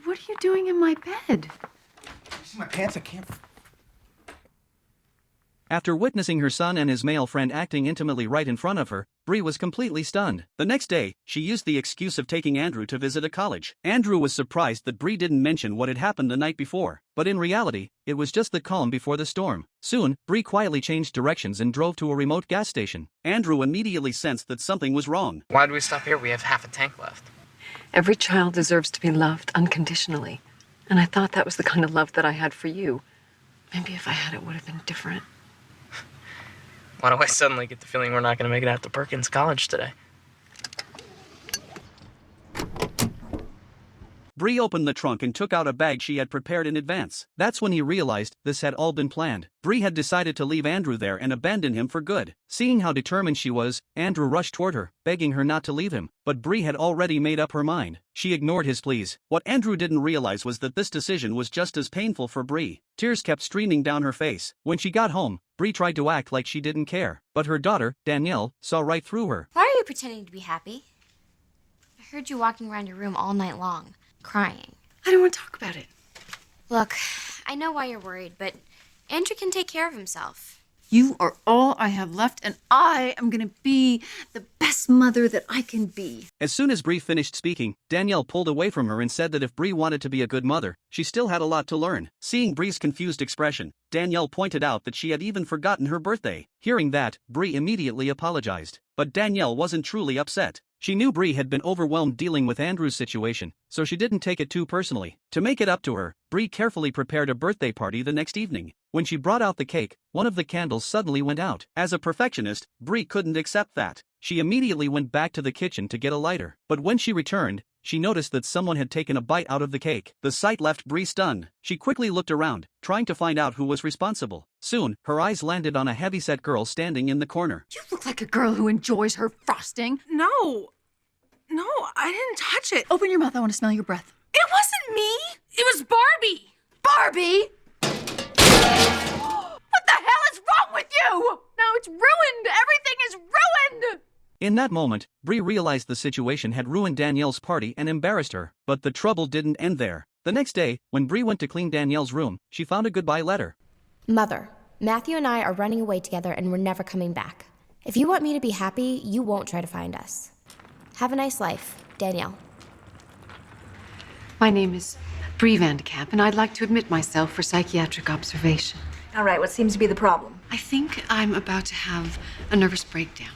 what are you doing in my bed? You see my pants? I can't. After witnessing her son and his male friend acting intimately right in front of her, Bree was completely stunned. The next day, she used the excuse of taking Andrew to visit a college. Andrew was surprised that Bree didn't mention what had happened the night before, but in reality, it was just the calm before the storm. Soon, Bree quietly changed directions and drove to a remote gas station. Andrew immediately sensed that something was wrong. Why'd we stop here? We have half a tank left. Every child deserves to be loved unconditionally. And I thought that was the kind of love that I had for you. Maybe if I had it would have been different. Why do I suddenly get the feeling we're not going to make it out to Perkins College today? Bree opened the trunk and took out a bag she had prepared in advance. That's when he realized this had all been planned. Bree had decided to leave Andrew there and abandon him for good. Seeing how determined she was, Andrew rushed toward her, begging her not to leave him. But Bree had already made up her mind. She ignored his pleas. What Andrew didn't realize was that this decision was just as painful for Bree. Tears kept streaming down her face. When she got home, Bree tried to act like she didn't care. But her daughter, Danielle, saw right through her. Why are you pretending to be happy? I heard you walking around your room all night long, crying. I don't want to talk about it. Look, I know why you're worried, but Andrew can take care of himself. You are all I have left, and I am going to be the best mother that I can be. As soon as Bree finished speaking, Danielle pulled away from her and said that if Bree wanted to be a good mother, she still had a lot to learn. Seeing Bree's confused expression, Danielle pointed out that she had even forgotten her birthday. Hearing that, Bree immediately apologized. But Danielle wasn't truly upset. She knew Bree had been overwhelmed dealing with Andrew's situation, so she didn't take it too personally. To make it up to her, Bree carefully prepared a birthday party the next evening. When she brought out the cake, one of the candles suddenly went out. As a perfectionist, Bree couldn't accept that. She immediately went back to the kitchen to get a lighter. But when she returned, she noticed that someone had taken a bite out of the cake. The sight left Bree stunned. She quickly looked around, trying to find out who was responsible. Soon, her eyes landed on a heavy-set girl standing in the corner. You look like a girl who enjoys her frosting. No, I didn't touch it. Open your mouth, I want to smell your breath. It wasn't me. It was Barbie. Barbie! What the hell is wrong with you? Now it's ruined. Everything is ruined. In that moment, Bree realized the situation had ruined Danielle's party and embarrassed her. But the trouble didn't end there. The next day, when Bree went to clean Danielle's room, she found a goodbye letter. Mother, Matthew and I are running away together and we're never coming back. If you want me to be happy, you won't try to find us. Have a nice life, Danielle. My name is Bree Vandekamp, and I'd like to admit myself for psychiatric observation. All right, what seems to be the problem? I think I'm about to have a nervous breakdown.